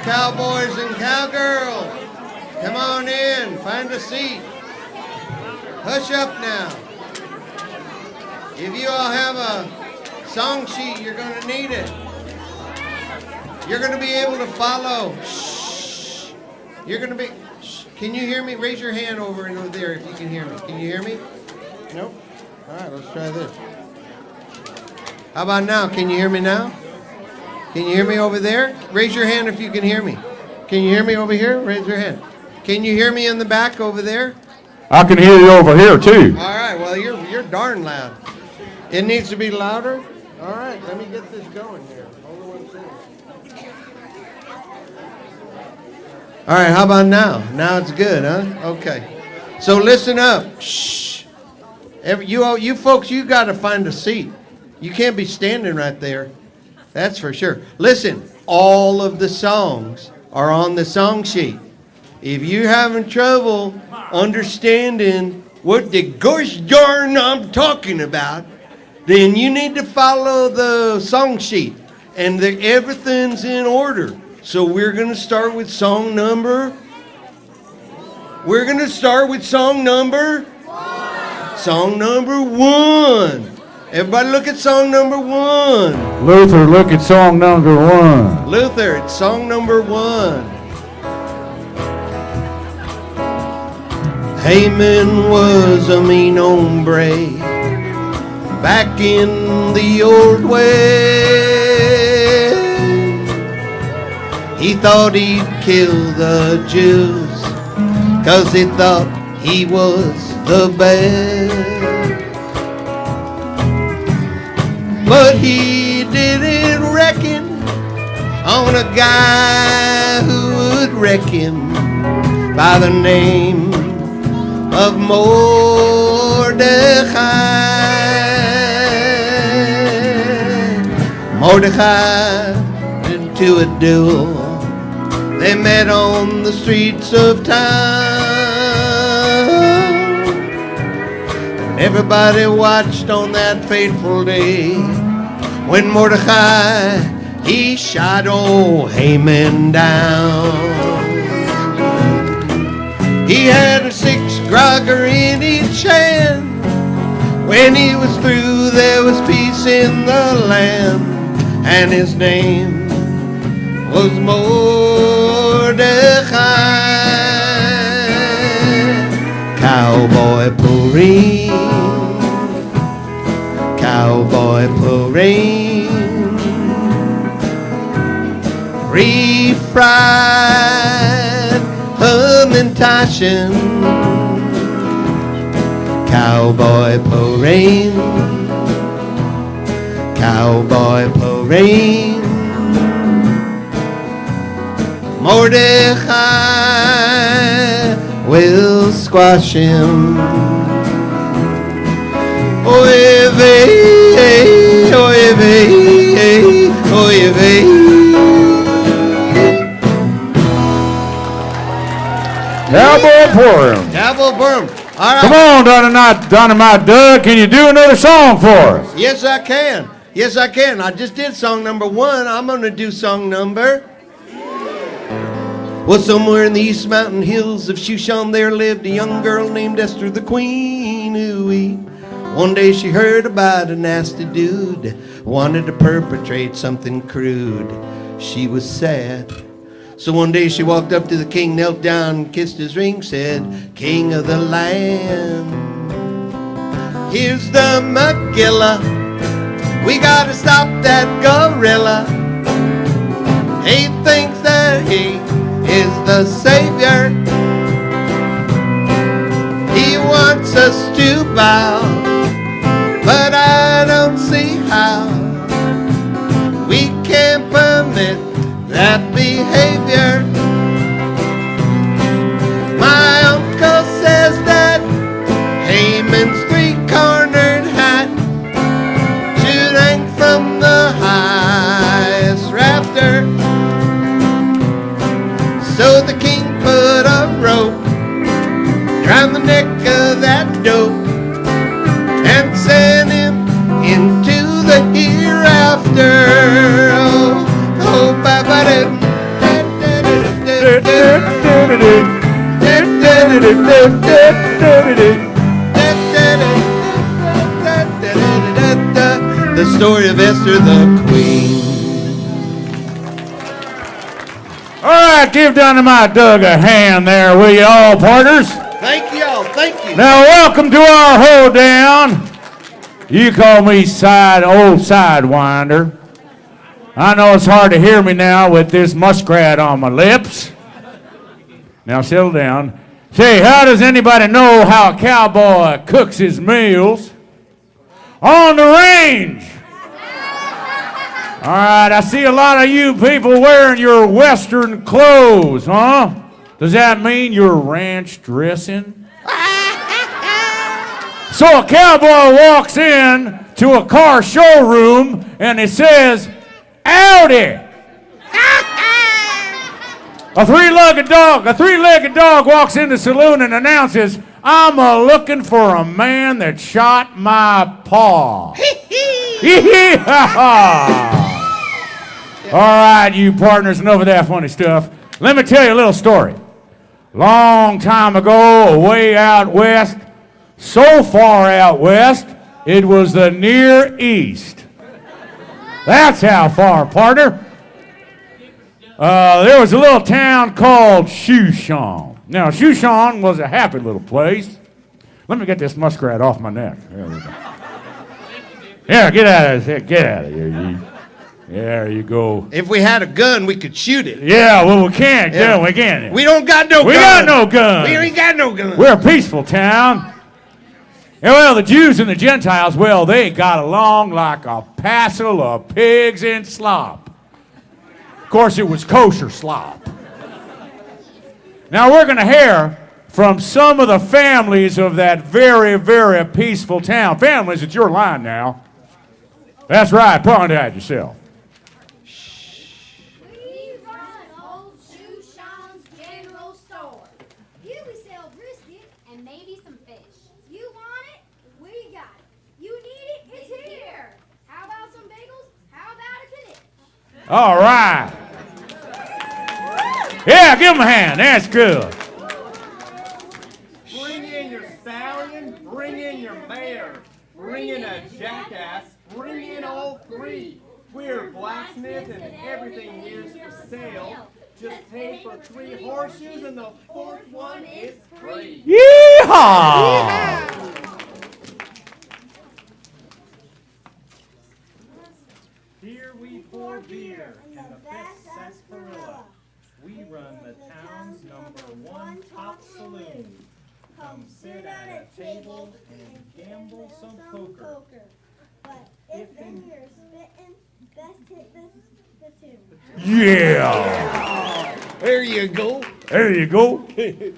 cowboys and cowgirls, come on in, find a seat. Hush up now. If you all have a song sheet, you're going to need it. You're going to be able to follow. Shh. You're going to be... Shh. Can you hear me? Raise your hand over and over there if you can hear me. Can you hear me? Nope. All right, let's try this. How about now? Can you hear me now? Can you hear me over there? Raise your hand if you can hear me. Can you hear me over here? Raise your hand. Can you hear me in the back over there? I can hear you over here too. All right, well, you're darn loud. It needs to be louder? All right, let me get this going here. Hold on 1 second. All right, how about now? Now it's good, huh? Okay. So listen up. Shh. You folks, you got to find a seat. You can't be standing right there. That's for sure. Listen, all of the songs are on the song sheet. If you're having trouble understanding what the gosh darn I'm talking about, then you need to follow the song sheet. And everything's in order. So we're going to start with song number... We're going to start with song number... Song number 1. Everybody look at song number 1. Luther, look at song number 1. Luther, it's song number 1. Haman was a mean hombre back in the old way. He thought he'd kill the Jews 'cause he thought he was the best. But he didn't reckon on a guy who would wreck him by the name of Mordecai. Mordecai into a duel. They met on the streets of town. Everybody watched on that fateful day when Mordecai, he shot old Haman down. He had a 6 grogger in each hand. When he was through, there was peace in the land, and his name was Mordecai. Cowboy Purim, Cowboy Purim, refried Hamantaschen. Cowboy Purim, Cowboy Purim, Mordecai will squash him. Oy vey, oy vey, oy vey. Cowboy Purim. Cowboy Purim. All right. Come on, Dynamite Doug. Can you do another song for us? Yes, I can. Yes, I can. I just did song number 1. I'm going to do song number... Well, somewhere in the East Mountain Hills of Shushan there lived a young girl named Esther the Queen. Ooh-wee. One day she heard about a nasty dude wanted to perpetrate something crude. She was sad. So one day she walked up to the king, knelt down, kissed his ring, said, "King of the land, here's the Megillah. We gotta stop that gorilla. He thinks that he is the savior. He wants us to bow, but I don't see how. We can't permit that behavior. My uncle says that Haman's 3-cornered hat should hang from the highest rafter." So the king put a rope around the neck of that dope and sent him into the hereafter. Oh, ba ba da da The story of Esther the Queen. All right, give Dynamite Doug a hand there, will you all, partners? Thank you all. Thank you. Now, welcome to our hoedown. You call me old sidewinder. I know it's hard to hear me now with this muskrat on my lips. Now, settle down. Say, how does anybody know how a cowboy cooks his meals? On the range. All right, I see a lot of you people wearing your Western clothes, huh? Does that mean you're ranch dressing? So a cowboy walks in to a car showroom and he says, "Howdy." A three-legged dog walks in the saloon and announces, "I'm looking for a man that shot my paw." All right, you partners, enough of that funny stuff. Let me tell you a little story. Long time ago, way out west, so far out west, it was the Near East. That's how far, partner. There was a little town called Shushan. Now, Shushan was a happy little place. Let me get this muskrat off my neck. There we go. Yeah, get out of here. Get out of here. There you go. If we had a gun, we could shoot it. Yeah, well, we can't. Yeah, we can't. We don't got no gun. We got no gun. We ain't got no gun. We're a peaceful town. And, well, the Jews and the Gentiles, well, they got along like a passel of pigs in slop. Of course, it was kosher slop. Now, we're going to hear from some of the families of that very, very peaceful town. Families, it's your line now. That's right. Point at yourself. We run old Shushan's general store. Here we sell brisket and maybe some fish. You want it? We got it. You need it? It's here. How about some bagels? How about a knick? All right. Yeah, give them a hand. That's good. Bring in your stallion, bring in your mare, bring in a jackass, bring in all three. We're blacksmiths and everything here's for sale. Just pay for 3 horseshoes and the 4th one is free. Yeehaw! Here we pour beer and the best sarsaparilla. We run the town's #1 top saloon. Come sit at a table and gamble some poker. But if then you're spitting, best hit this spittoon. Yeah. There you go. There you go. We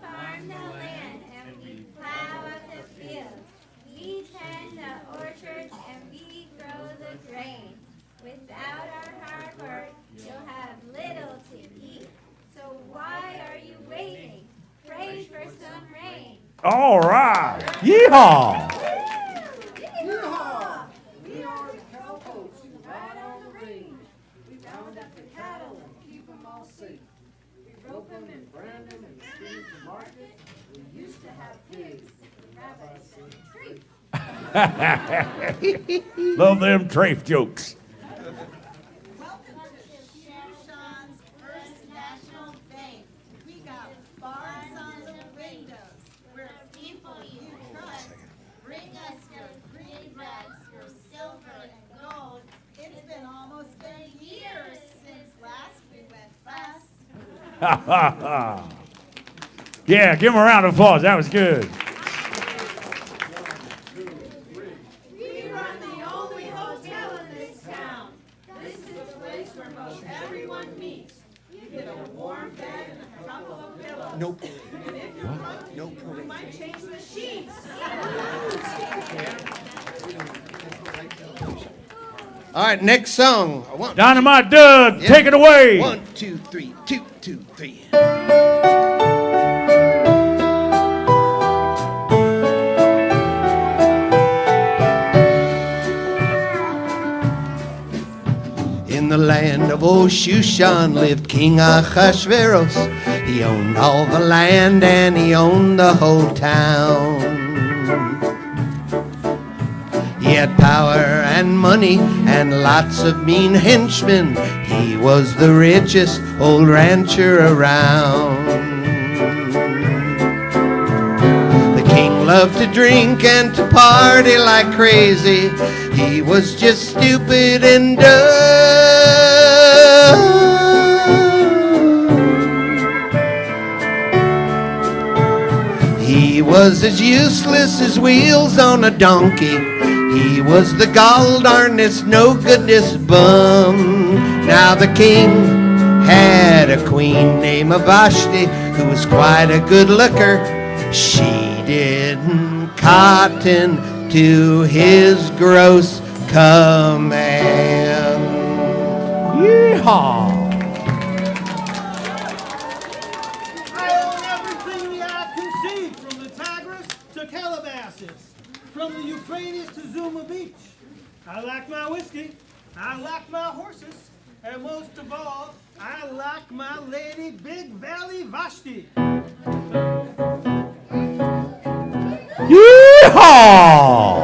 farm the land and we plow up the fields. We tend the orchards and we grow the grain. Without our hard work, you'll have little to eat. So why are you waiting? Pray for some rain. All right. Yeehaw. Yeehaw! We are the cowpokes who ride on the range. We round up the cattle and keep them all safe. We rope them and brand them and feed the market. We used to have pigs, rabbits, and trees. Love them trafe jokes. Welcome to Shushan's First National Bank. We got bars on the windows. We're people you trust. Bring us your greenbacks, your silver and gold. It's been almost a year since last we went bust. Yeah, give them a round of applause. That was good. We run the only hotel in this town. This is the place where most everyone meets. You get a warm bed and a couple of pillows. Nope. And if you're lucky, No we parade. might change the sheets. All right, next song. One, Dynamite Doug, Yeah. take it away. 1, 2, 3, 2, 2, 3. In the land of old Shushan lived King Ahasuerus. He owned all the land and he owned the whole town. He had power and money and lots of mean henchmen. He was the richest old rancher around. The king loved to drink and to party like crazy. He was just stupid and dumb. He was as useless as wheels on a donkey. He was the gall-darnedest, no-goodness bum. Now the king had a queen named Vashti who was quite a good looker. She didn't cotton to his gross command. Yeehaw! I own everything the eye can see, from the Tigris to Calabasas, from the Euphrates to Zuma Beach. I like my whiskey, I like my horses, and most of all, I like my lady Big Valley Vashti. Yeehaw!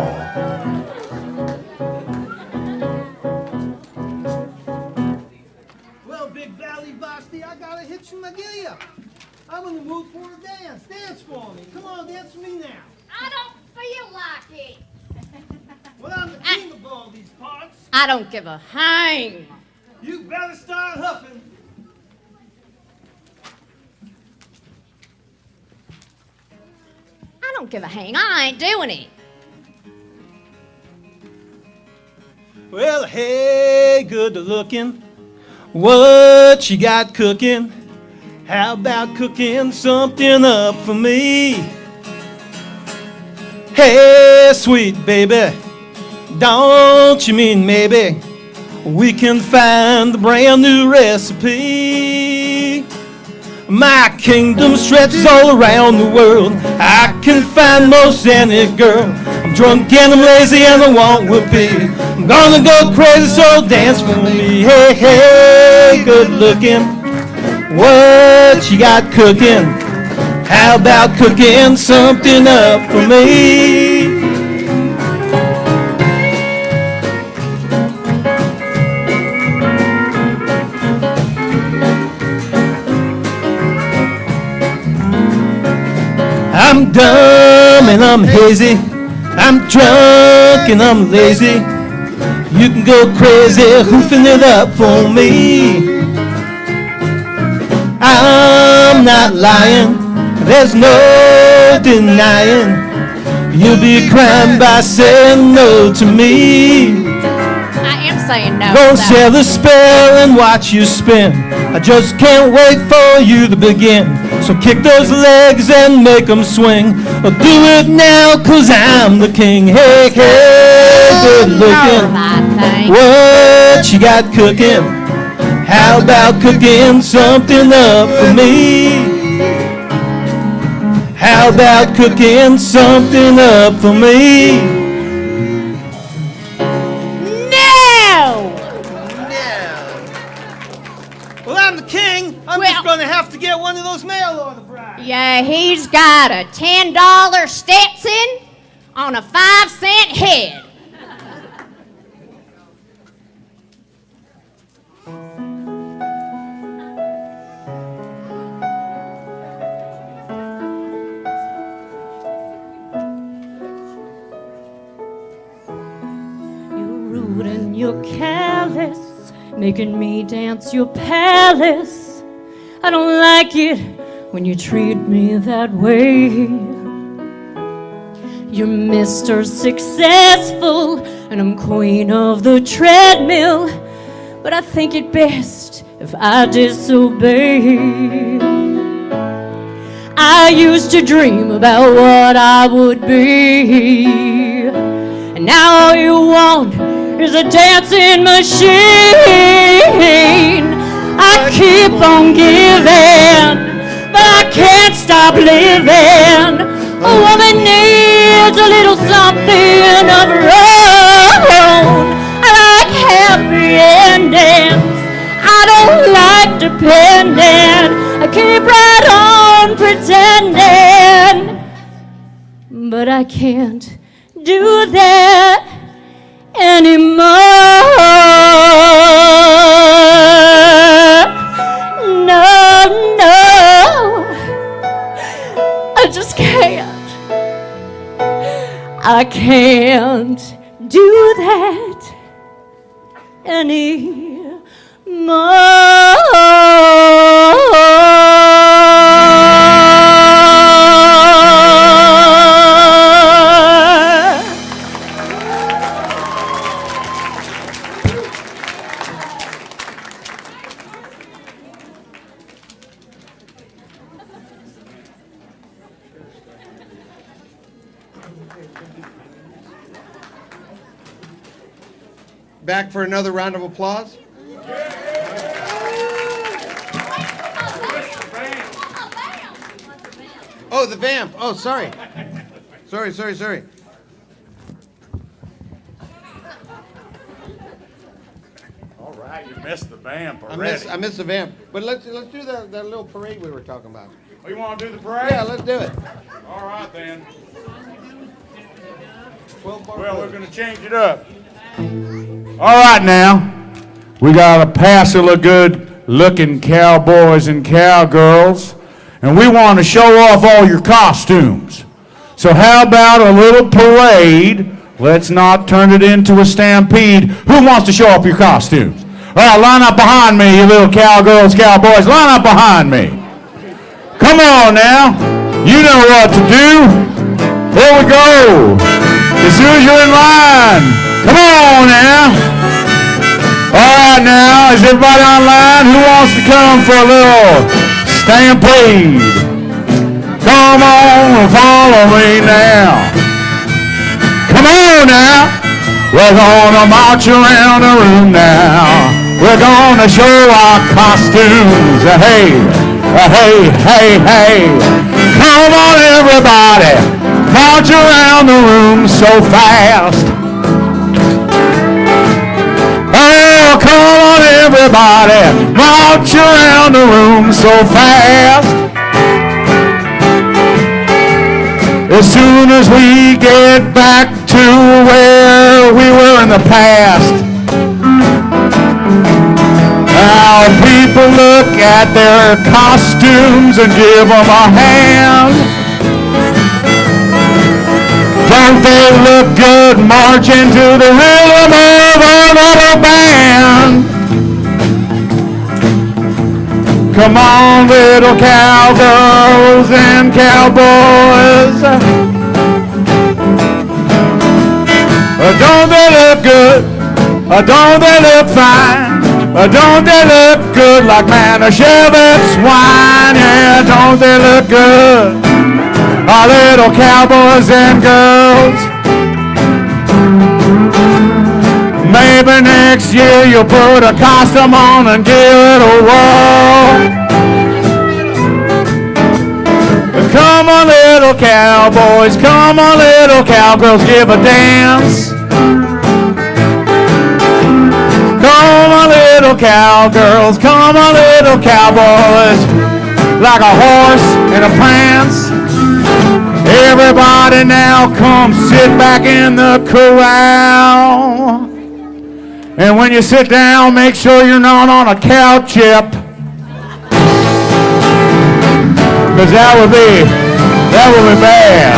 Well, Big Valley Vashti, I got a hitch in my giddy up. I'm in the mood for a dance. Dance for me. Come on, dance for me now. I don't feel like it. Well, I'm the king of all these parts. I don't give a hang. You better start huffing. I don't give a hang. I ain't doing it. Well, hey, good looking. What you got cooking? How about cooking something up for me? Hey, sweet baby, don't you mean maybe we can find a brand new recipe? My kingdom stretches all around the world. I can find most any girl. I'm drunk and I'm lazy and I want whoopee. I'm gonna go crazy, so dance for me. Hey, hey, good looking. What you got cooking? How about cooking something up for me? I'm dumb and I'm hazy. I'm drunk and I'm lazy. You can go crazy hoofing it up for me. I'm not lying, there's no denying. You'll be crying by saying no to me. I am saying no. Go sell the spell and watch you spin. I just can't wait for you to begin. So kick those legs and make them swing. I'll do it now, cause I'm the king. Hey, hey, good looking. What you got cooking? How about cooking something up for me? How about cooking something up for me? No! Well, I'm the king. I'm just going to have to get one of those mail order brides. Yeah, he's got a $10 Stetson on a 5-cent head. And you're careless, making me dance your palace. I don't like it when you treat me that way. You're Mr. Successful, and I'm queen of the treadmill. But I think it best if I disobey. I used to dream about what I would be, and now all you want is a dancing machine. I keep on giving, but I can't stop living. A woman needs a little something of her own. I like happy endings. I don't like depending. I keep right on pretending. But I can't do that anymore. No, no, I just can't. I can't do that Back for another round of applause. Oh, the vamp. Oh, sorry. Sorry. All right, you missed the vamp already. I missed the vamp. But let's do that little parade we were talking about. Oh, you want to do the parade? Yeah, let's do it. All right, then. 12 bar Well, we're going to change it up. All right, now. We got a passel of good-looking cowboys and cowgirls, and we want to show off all your costumes. So how about a little parade? Let's not turn it into a stampede. Who wants to show off your costumes? All right, line up behind me, you little cowgirls, cowboys. Line up behind me. Come on now. You know what to do. Here we go. As soon as you're in line. Come on now. All right now, is everybody online? Who wants to come for a little stampede? Come on and follow me now. Come on now. We're gonna march around the room now. We're gonna show our costumes. Hey, hey, hey, hey. Come on everybody. March around the room so fast. Oh, come on everybody. March around the room so fast. As soon as we get back to where we were in the past, now people look at their costumes and give them a hand. Don't they look good marching to the rhythm of another band? Come on, little cowgirls and cowboys. Don't they look good? Don't they look fine? Don't they look good like Manischewitz wine? Yeah, don't they look good? Our little cowboys and girls. Maybe next year you'll put a costume on and give it a whirl. Come on, little cowboys, come on, little cowgirls, give a dance. Come on, little cowgirls, come on, little cowboys, like a horse in a prance. Everybody now come sit back in the corral. And when you sit down, make sure you're not on a cow chip. Because that would be bad.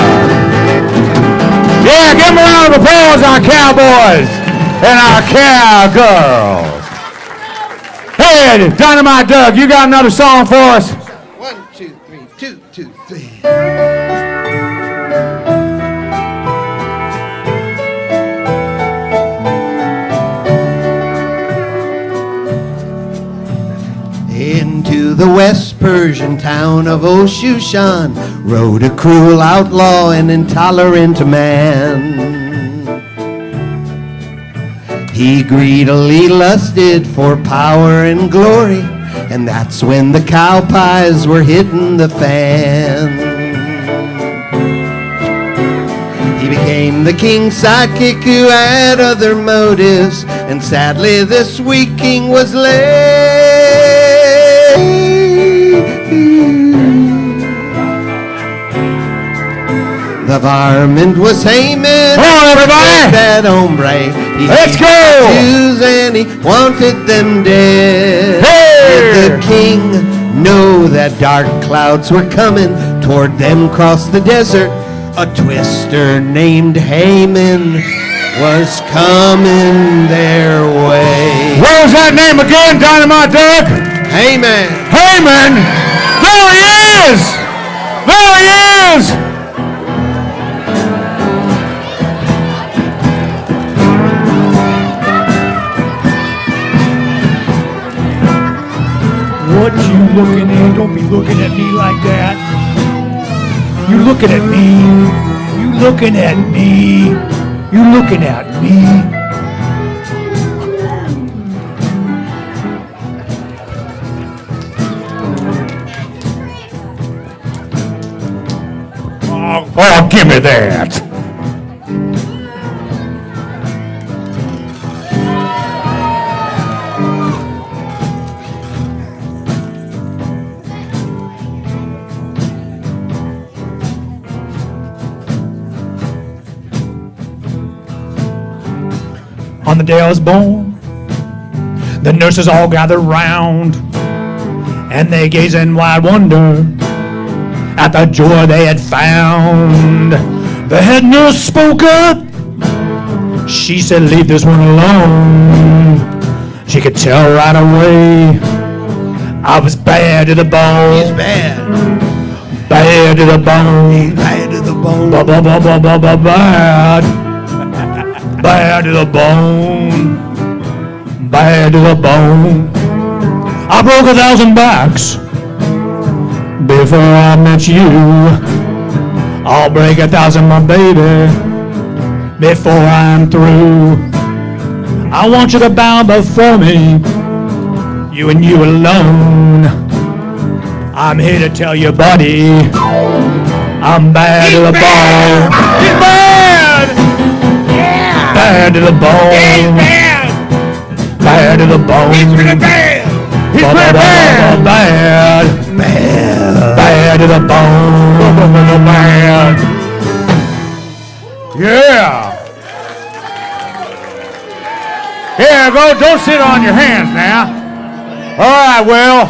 Yeah, give them a round of applause, our cowboys and our cowgirls. Hey, Dynamite Doug, you got another song for us? 1, 2, 3, 2, 2, 3. Into the West Persian town of Oshushan rode a cruel outlaw and intolerant man. He greedily lusted for power and glory, and that's when the cow pies were hitting the fan. He became the king's sidekick who had other motives, and sadly this weak king was late. The varmint was Haman. Come on, everybody! That hombre. Let's go! Jews and he wanted them dead. Hey! Did the king know that dark clouds were coming toward them across the desert? A twister named Haman was coming their way. What was that name again, Dynamite Doug? Haman. Haman! There he is! There he is! What you looking at? Don't be looking at me like that. You looking at me. You looking at me. You looking at me. Oh, give me that. On the day I was born, the nurses all gathered round, and they gazed in wide wonder at the joy they had found. The head nurse spoke up. She said, "Leave this one alone." She could tell right away I was bad to the bone. He's bad. Bad to the bone. Bad to the bone. Bad. Bad to the bone. Bad to the bone. I broke 1,000 backs before I met you. I'll break 1,000, my baby, before I'm through. I want you to bow before me, you and you alone. I'm here to tell you, buddy, I'm bad to the bone. He's bad! Yeah! Bad to the bone. He's bad! Bad to the bone. He's really bad! He's bad! Bad! Bad! Bad to the bone. Bad! Yeah. Yeah, go. Don't sit on your hands now. All right, well.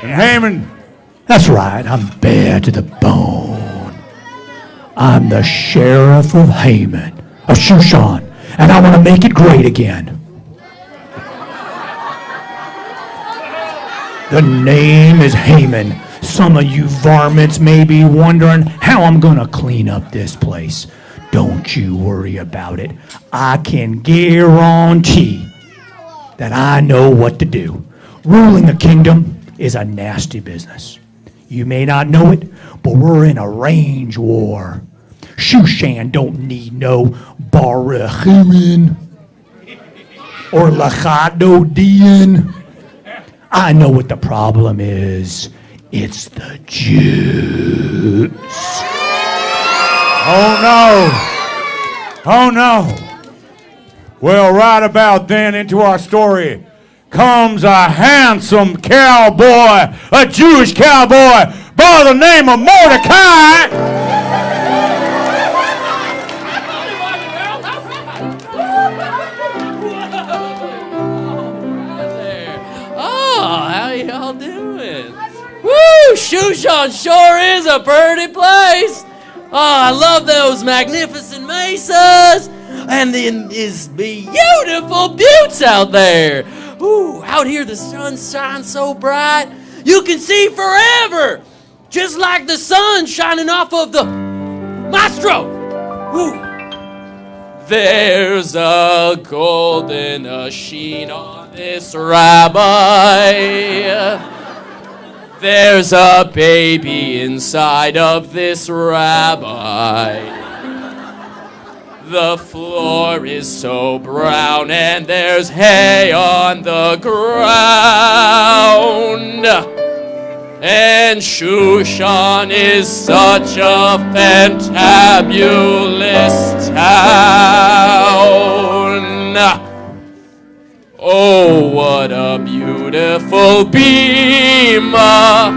And Haman. That's right, I'm bad to the bone. I'm the sheriff of Haman, of Shushan, and I want to make it great again. The name is Haman. Some of you varmints may be wondering how I'm going to clean up this place. Don't you worry about it. I can guarantee that I know what to do. Ruling a kingdom is a nasty business. You may not know it, but we're in a range war. Shushan don't need no Barachimin or Lachadodian. I know what the problem is. It's the Jews. Oh no. Oh no. Well, right about then into our story comes a handsome cowboy, a Jewish cowboy by the name of Mordecai. Oh, how y'all doing? Woo! Shushan sure is a pretty place. Oh, I love those magnificent mesas and then these beautiful buttes out there. Ooh, out here the sun shines so bright, you can see forever, just like the sun shining off of the maestro. Ooh. There's a golden sheen on this rabbi. There's a baby inside of this rabbi. The floor is so brown and there's hay on the ground. And Shushan is such a fantabulous town. Oh, what a beautiful bema.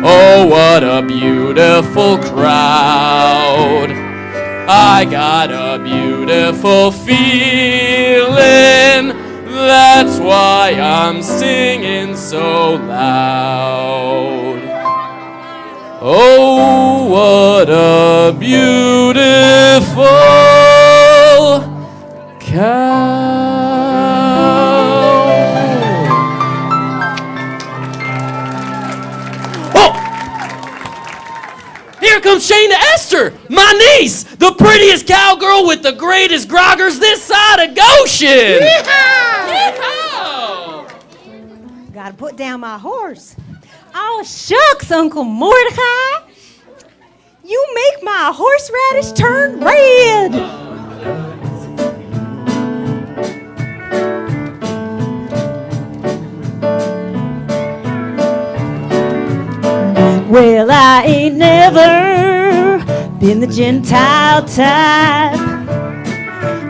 Oh, what a beautiful crowd. I got a beautiful feeling. That's why I'm singing so loud. Oh, what a beautiful cow. Oh! Here comes Shayna Esther, my niece, the prettiest cowgirl with the greatest groggers this side of Goshen. Yeehaw! Gotta put down my horse. Oh, shucks, Uncle Mordecai. You make my horseradish turn red. Well, I ain't never been the Gentile type.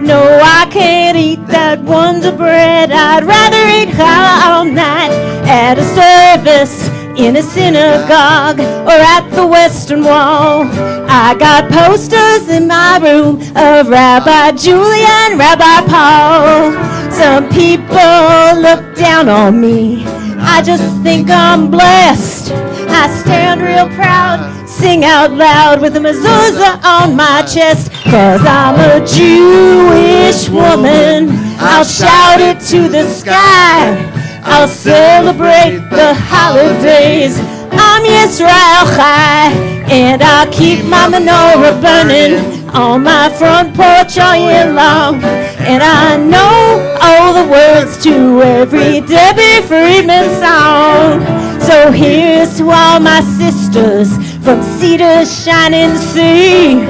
No, I can't eat that Wonder Bread. I'd rather eat challah all night at a service in a synagogue or at the Western Wall. I got posters in my room of Rabbi Julia and Rabbi Paul. Some people look down on me. I just think I'm blessed. I stand real proud, sing out loud with a mezuzah on my chest. 'Cause I'm a Jewish woman, I'll shout it to the sky. I'll celebrate the holidays. I'm Yisrael Chai, and I'll keep my menorah burning on my front porch all year long. And I know all the words to every Debbie Friedman song. So here's to all my sisters from Cedar's shining sea.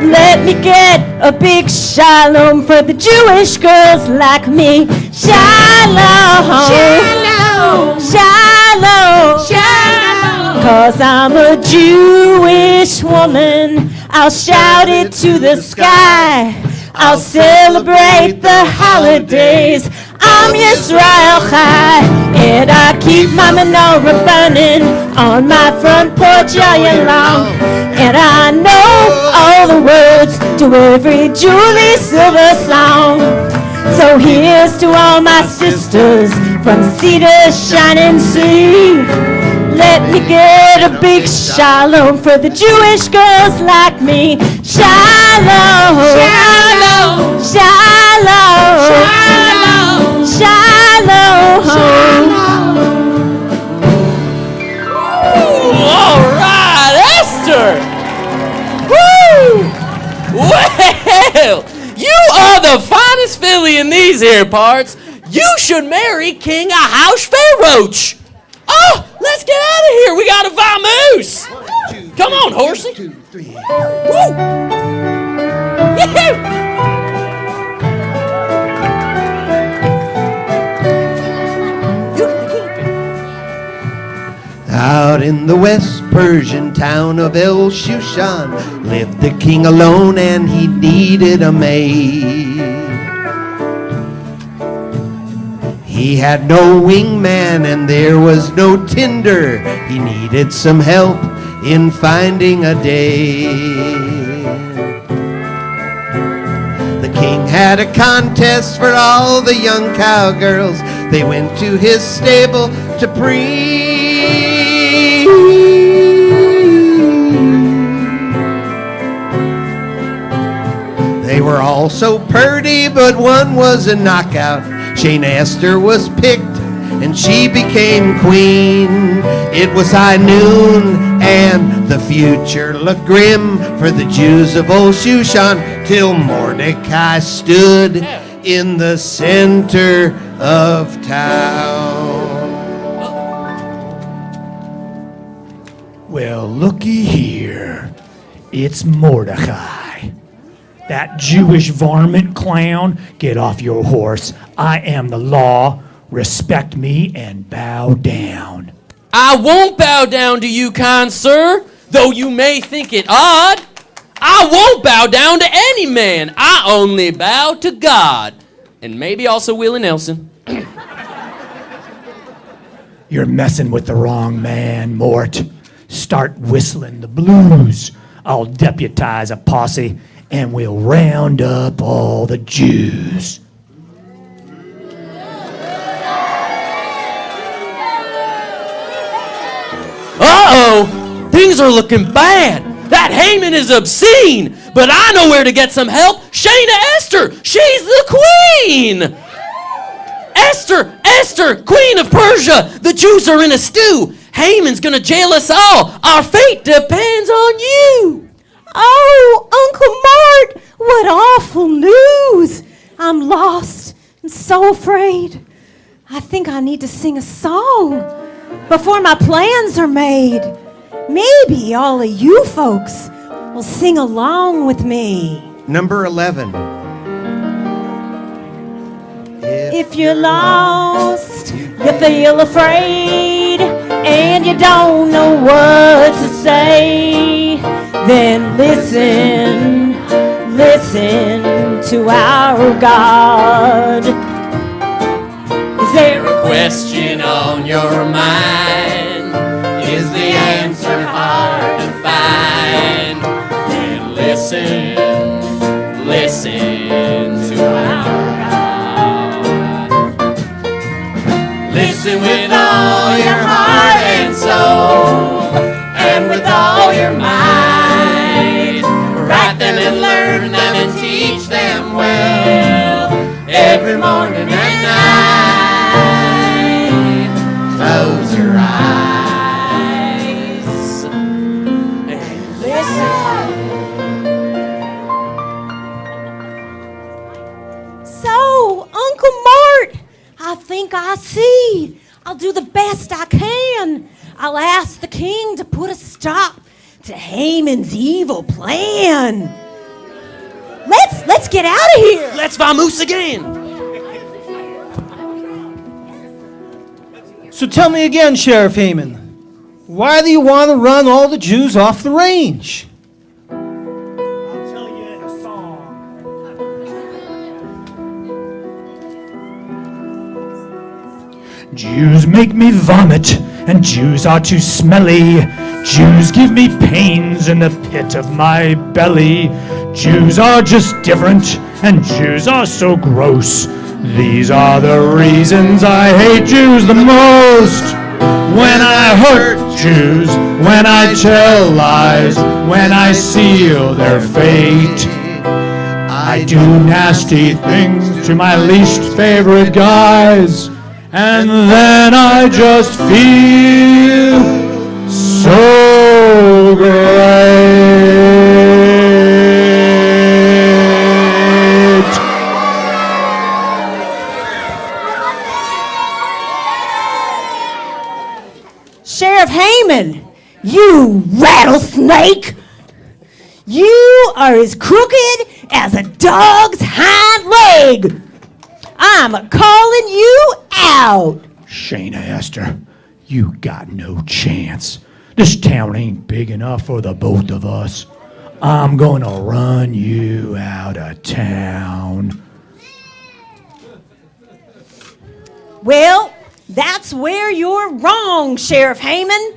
Let me get a big shalom for the Jewish girls like me. Shalom, shalom, shalom, shalom. 'Cause I'm a Jewish woman, I'll shout it to the sky. I'll celebrate the holidays. I'm Yisrael Chai, and I keep my menorah burning on my front porch all year long. And I know all the words to every Julie Silver song. So here's to all my sisters from Cedar's shining sea. Let me get a big shalom for the Jewish girls like me. Shalom, shalom, shalom, shalom, shalom. All right, Esther. Woo! Well, you are the finest filly in these here parts. You should marry King Ahasuerus. Oh, let's get out of here. We got a vamoose. Come on, horsey. 2, 3. Woo! Yee-hoo! Out in the West Persian town of El Shushan lived the king alone, and he needed a maid. He had no wingman and there was no tinder. He needed some help in finding a date. The king had a contest for all the young cowgirls. They went to his stable to breed. They were all so purty, but one was a knockout. Shayna Esther was picked, and she became queen. It was high noon, and the future looked grim for the Jews of old Shushan, till Mordecai stood in the center of town. Well, looky here. It's Mordecai. That Jewish varmint clown, get off your horse. I am the law. Respect me and bow down. I won't bow down to you, kind sir, though you may think it odd. I won't bow down to any man. I only bow to God. And maybe also Willie Nelson. You're messing with the wrong man, Mort. Start whistling the blues. I'll deputize a posse and we'll round up all the Jews. Uh-oh, things are looking bad. That Haman is obscene, but I know where to get some help. Shayna Esther, she's the queen. Esther, queen of Persia, the Jews are in a stew. Haman's gonna jail us all. Our fate depends on you. Oh, Uncle Mort, what awful news. I'm lost and so afraid. I think I need to sing a song before my plans are made. Maybe all of you folks will sing along with me. Number 11. If you're lost, you feel afraid, and you don't know what to say, then listen to our God. Is there a Question on your mind? Is the answer hard to find? Then listen to our Listen with all your heart and soul, and with all your might. Write them and learn them and teach them well, every morning and night. Close your eyes and listen. So, Uncle Mort, I think I see. I'll do the best I can. I'll ask the king to put a stop to Haman's evil plan. Let's get out of here. Let's vamoose again. So tell me again, Sheriff Haman, why do you want to run all the Jews off the range? I'll tell you in a song. Jews make me vomit, and Jews are too smelly. Jews give me pains in the pit of my belly. Jews are just different, and Jews are so gross. These are the reasons I hate Jews the most. When I hurt Jews, when I tell lies, when I seal their fate, I do nasty things to my least favorite guys. And then I just feel so great. Sheriff Haman, you rattlesnake! You are as crooked as a dog's hind leg! I'm calling you out! Shayna Esther, you got no chance. This town ain't big enough for the both of us. I'm gonna run you out of town. Well, that's where you're wrong, Sheriff Haman.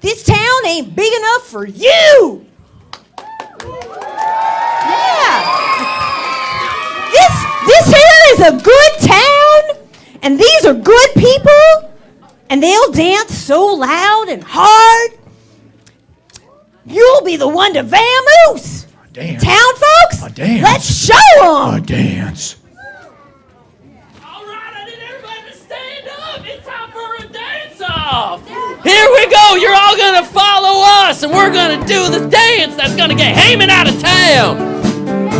This town ain't big enough for you! Yeah! This here is a good town, and these are good people, and they'll dance so loud and hard. You'll be the one to vamoose. Dance. Town folks, dance. let's show them. A dance. All right, I need everybody to stand up. It's time for a dance-off. Here we go. You're all going to follow us, and we're going to do the dance that's going to get Haman out of town.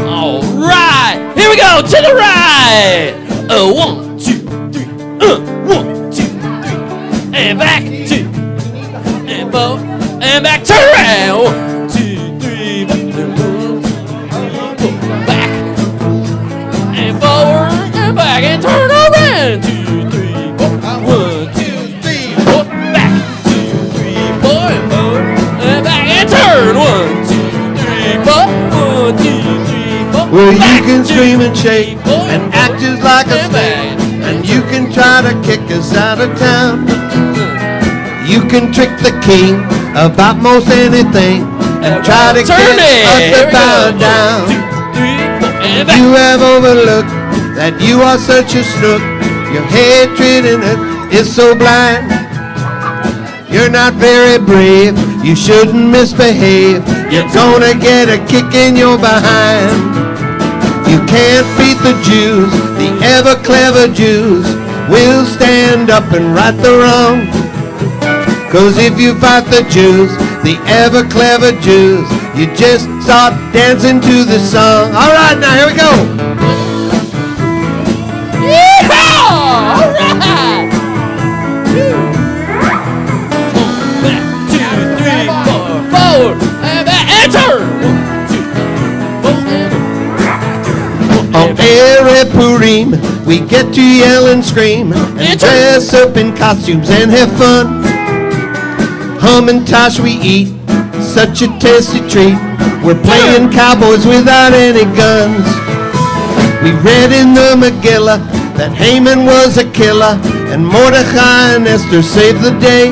All right. Here we go. To the right. 1, 2, 3. 1, 2, 3. And back. 2. And 4. And back. Turn around. 1, 2, 3. Back. And forward. And back. And turn around. 2, 3, 4. 1, 2, 3, 4. Back. Where you can scream and shake and act just like a snake. And you can try to kick us out of town. You can trick the king about most anything and try to get us to bow down. You have overlooked that you are such a snook. Your hatred in it is so blind. You're not very brave. You shouldn't misbehave. You're gonna get a kick in your behind. You can't beat the Jews, the ever clever Jews. We'll stand up and right the wrong. 'Cause if you fight the Jews, the ever clever Jews, you just start dancing to the song. All right, now here we go. Yeehaw! All right. 1, 2, 3, 4. Enter. 1, 2, 4. On every Purim, we get to yell and scream and dress up in costumes and have fun. Hum and tosh we eat, such a tasty treat. We're playing cowboys without any guns. We read in the Megillah that Haman was a killer and Mordecai and Esther saved the day.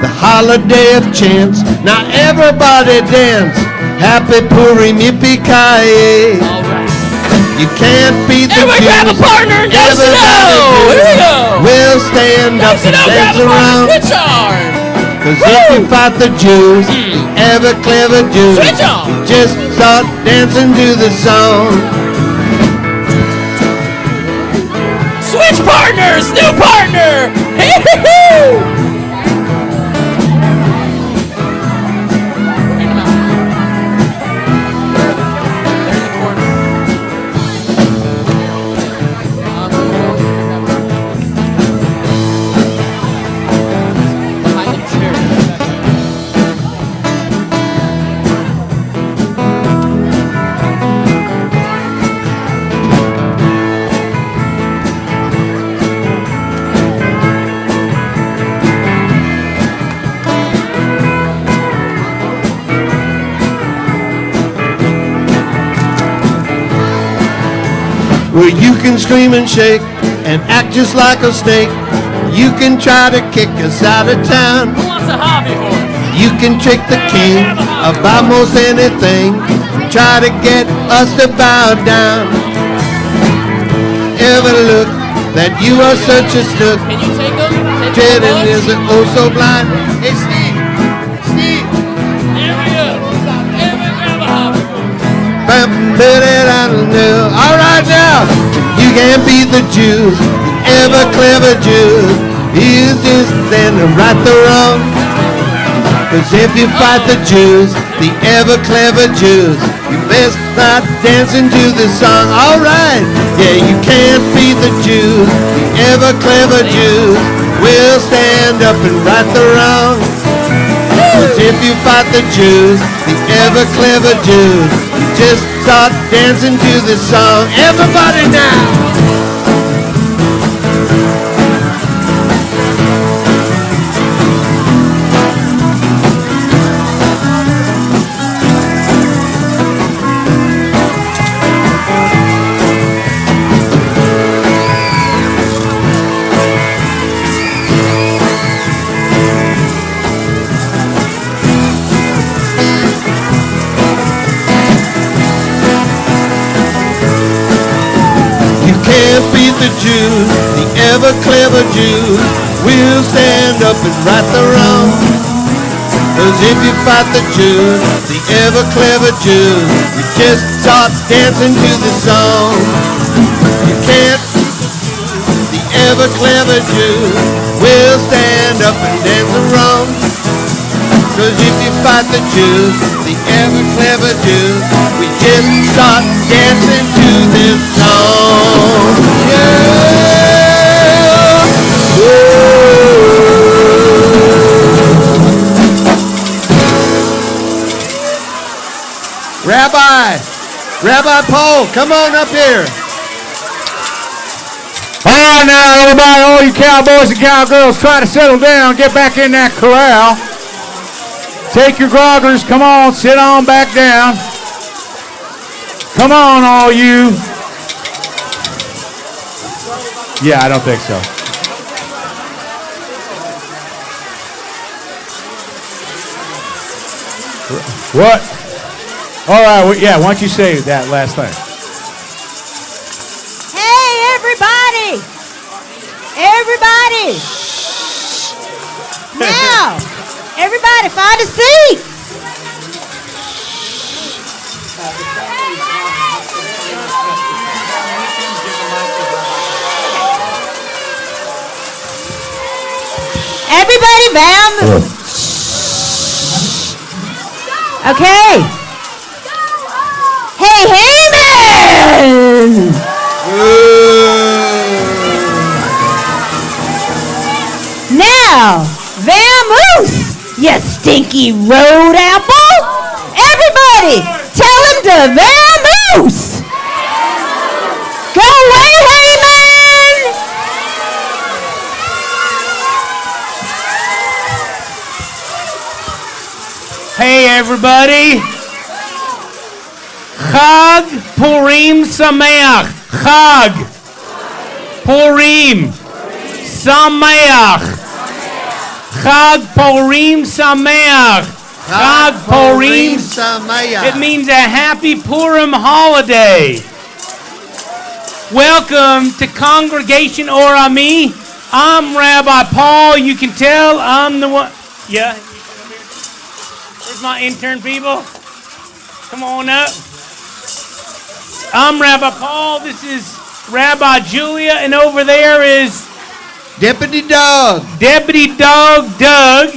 The holiday of chance, now everybody dance. Happy Purim, yippee-ki-yay. You can't beat the Jews. Grab a partner and dance it out. Here we go. We'll stand up and dance around. Switch arm. 'Cause if you fight the Jews, the ever clever Jews, Switch on. just start dancing to the song. Switch partners, new partner. Hey-hoo-hoo. Where you can scream and shake and act just like a snake. You can try to kick us out of town. Who wants a hobby horse? You can trick the king about most anything. Try to get us to bow down. Ever look that you are such a snook? Can you take them? Dreading is it oh so blind? Hey Steve, Steve. Here we go. Grab a hobby horse. All right now, you can't beat the Jews, the ever clever Jews. He's just standing right the wrong. 'Cause if you fight the Jews, the ever clever Jews, you best start dancing to the song. All right, yeah, you can't beat the Jews, the ever clever Jews. We'll stand up and right the wrong. 'Cause if you fight the Jews, the ever clever Jews, you just start dancing to the song. Everybody now! The Jews, the ever clever Jews, will stand up and right the wrong. 'Cause if you fight the Jews, the ever clever Jews, you just start dancing to the song. You can't the ever clever Jews will stand up and dance wrong. 'Cause if you fight the Jews, the ever clever Jews, we just start dancing to this song. Yeah. Rabbi Paul, come on up here. All right now, everybody, all you cowboys and cowgirls, try to settle down, get back in that corral. Take your groggers, come on, sit on back down. Come on, all you. Yeah, I don't think so. What? All right, yeah, why don't you say that last thing? Hey, everybody! Everybody! Now, everybody find a seat! Everybody, bam! Okay. Hey, Heyman! Now, vamoose, you stinky road apple! Everybody, tell him to vamoose! Go away, Heyman! Hey, everybody. Chag Purim Sameach. Chag Purim Sameach. Chag Purim Sameach. Chag Purim Sameach. It means a happy Purim holiday. Welcome to Congregation Orami. I'm Rabbi Paul. You can tell I'm the one. Yeah. Where's my intern people? Come on up. I'm Rabbi Paul. This is Rabbi Julia, and over there is Deputy Doug. Deputy Dog Doug.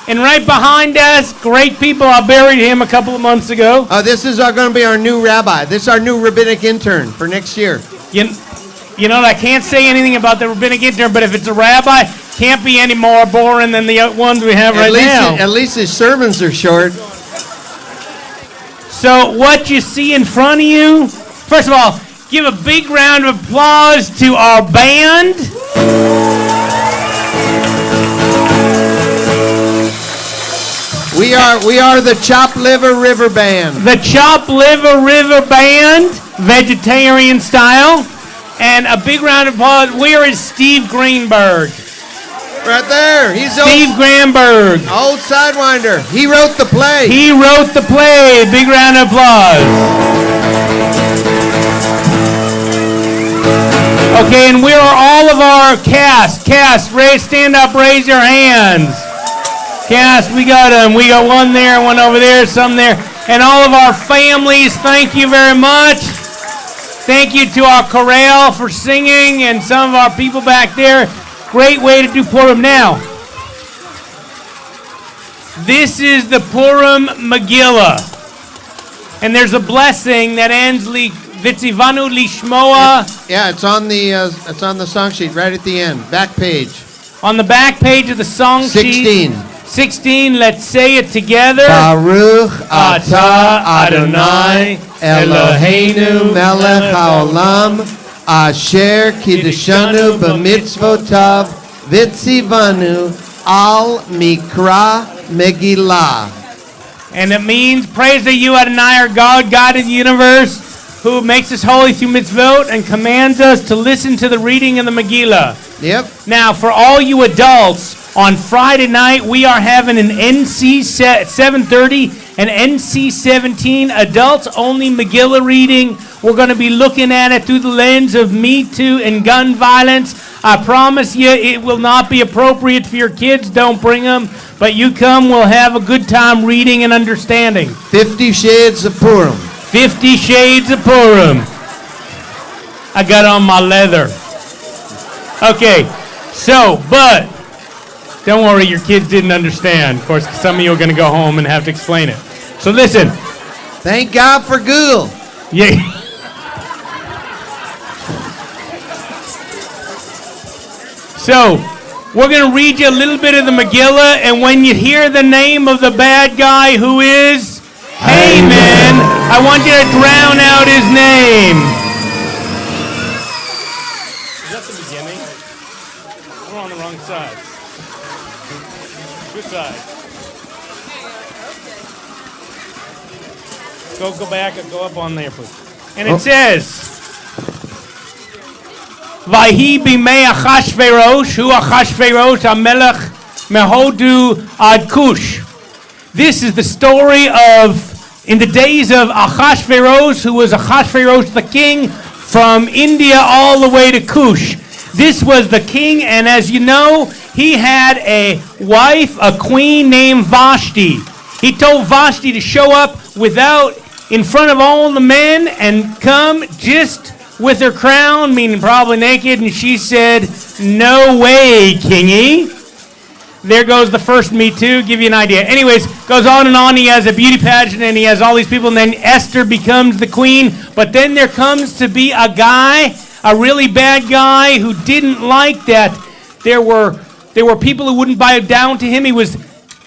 And right behind us, great people. I buried him a couple of months ago. This is going to be our new rabbi. This is our new rabbinic intern for next year. You know, I can't say anything about the rabbinic intern, but if it's a rabbi, can't be any more boring than the ones we have right now. At least his sermons are short. So what you see in front of you, first of all, give a big round of applause to our band. We are the Chop Liver River Band. The Chop Liver River Band, vegetarian style. And a big round of applause. Where is Steve Greenberg? Right there. He's Steve Greenberg. Old Sidewinder. He wrote the play. He wrote the play. Big round of applause. Okay, and where are all of our cast? Stand up, raise your hands. Cast, we got them. We got one there, one over there, some there. And all of our families, thank you very much. Thank you to our chorale for singing and some of our people back there. Great way to do Purim. Now, this is the Purim Megillah. And there's a blessing that ends Vitzivanu Lishmoa. Yeah, it's on the song sheet right at the end, back page. On the back page of the song 16. sheet. 16, let's say it together. Baruch atah Adonai Eloheinu melech haolam asher kiddushanu b'mitzvotav vitzivanu al mikra Megillah. And it means, praise to you, Adonai, our God, God of the universe, who makes us holy through mitzvot and commands us to listen to the reading of the Megillah. Yep. Now, for all you adults, on Friday night, we are having an NC 7:30 and NC 17 adults-only Megillah reading. We're going to be looking at it through the lens of Me Too and gun violence. I promise you it will not be appropriate for your kids. Don't bring them. But you come, we'll have a good time reading and understanding. 50 Shades of Purim. 50 Shades of Purim. I got on my leather. Okay, so, but don't worry, your kids didn't understand. Of course, some of you are going to go home and have to explain it. So listen. Thank God for Google. Yeah. So, we're going to read you a little bit of the Megillah, and when you hear the name of the bad guy who is Haman, I want you to drown out his name. Is that the beginning? We're on the wrong side. Which side? Go back and go up on there, please. And it says, Vahi bimei Achashverosh, hu Achashverosh HaMelech mehodu ad Kush. This is the story of, in the days of Achashverosh, who was Achashverosh the king, from India all the way to Kush. This was the king, and as you know, he had a wife, a queen named Vashti. He told Vashti to show up in front of all the men and come just with her crown, meaning probably naked, and she said, "No way, kingy." There goes the first Me Too, give you an idea. Anyways, goes on and on. He has a beauty pageant and he has all these people, and then Esther becomes the queen. But then there comes to be a guy, a really bad guy, who didn't like that there were people who wouldn't bow down to him. He was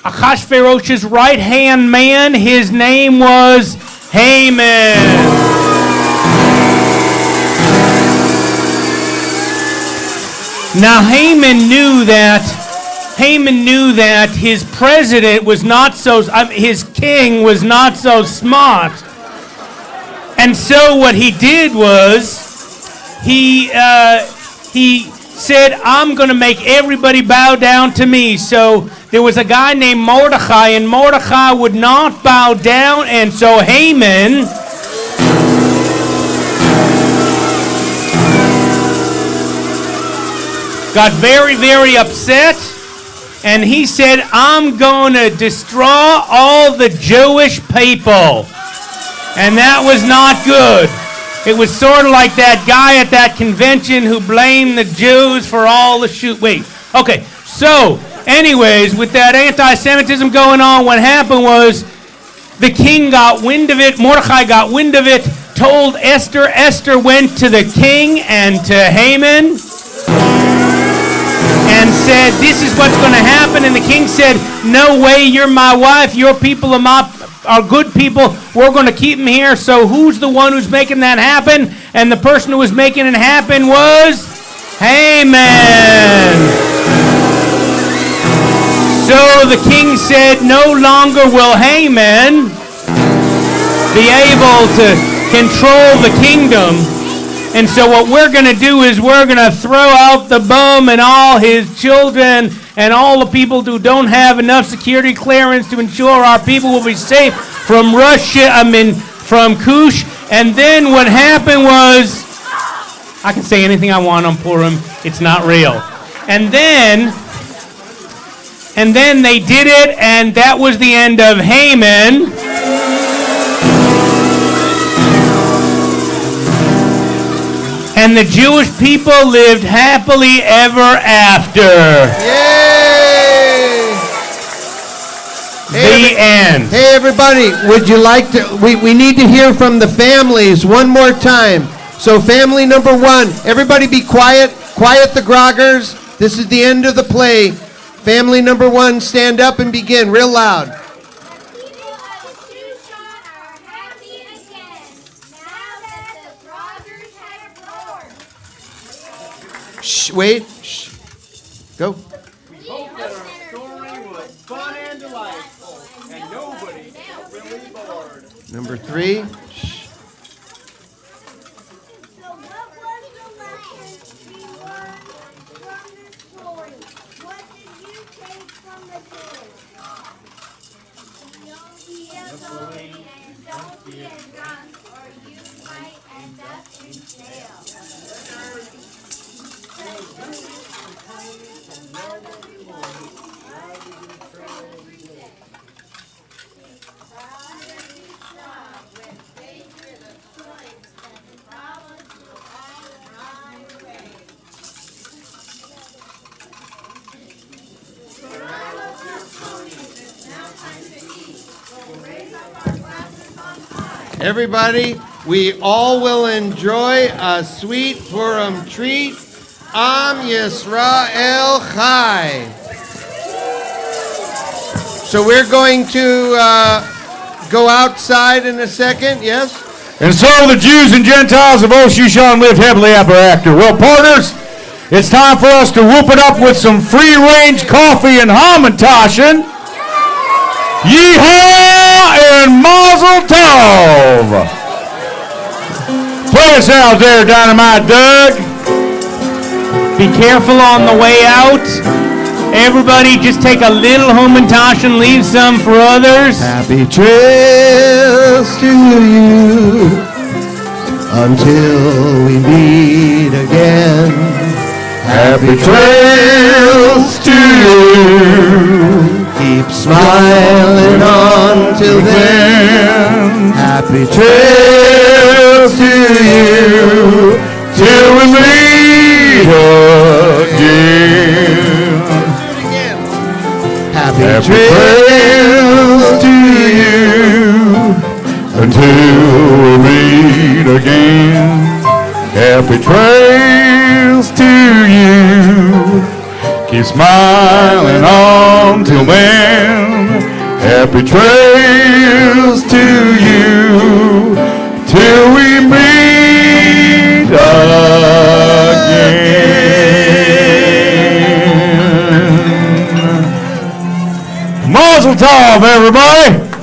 Achashverosh's right-hand man. His name was Haman. Now Haman knew that his president was not so, his king was not so smart. And so what he did was, he said, "I'm going to make everybody bow down to me." So there was a guy named Mordecai, and Mordecai would not bow down, and so Haman got very, very upset, and he said, "I'm going to destroy all the Jewish people." And that was not good. It was sort of like that guy at that convention who blamed the Jews for all the Okay, so, anyways, with that anti-Semitism going on, what happened was the king got wind of it, Mordecai got wind of it, told Esther. Esther went to the king and to Haman and said, "This is what's going to happen." And the king said, "No way, you're my wife. Your people are good people. We're going to keep them here." So who's the one who's making that happen? And the person who was making it happen was Haman. So the king said, "No longer will Haman be able to control the kingdom. And so what we're going to do is we're going to throw out the bum and all his children and all the people who don't have enough security clearance to ensure our people will be safe from from Kush." And then what happened was, I can say anything I want on Purim, it's not real. And then they did it, and that was the end of Haman. And the Jewish people lived happily ever after. Yay! The end. Hey, everybody, would you like to, we need to hear from the families one more time. So family number one, everybody be quiet. Quiet the groggers. This is the end of the play. Family number one, stand up and begin real loud. Shh, wait. Shh. Go. We hope that our story was fun and delightful, and nobody felt really bored. Number three. Shh. So what was the lesson we learned from this story? What did you take from the story? Don't be a bully and don't be a drunk, or you might end up in jail. Everybody, we all will enjoy a sweet Purim treat. Am Yisrael Chai. So we're going to go outside in a second, yes? And so the Jews and Gentiles of Osh Yishan lived happily ever after. Well, partners, it's time for us to whoop it up with some free-range coffee and hamantashen. Yeehaw! And and Mazel Tov. Play us out there, Dynamite Doug. Be careful on the way out. Everybody just take a little Hamantash and leave some for others. Happy trails to you until we meet again. Happy trails to you. Keep smiling on till then. Happy trails to you till we meet again. Happy trails to you until we meet again. Happy trails to you. Keep smiling on till then. Happy trails to you till we meet again. Mazel tov, everybody.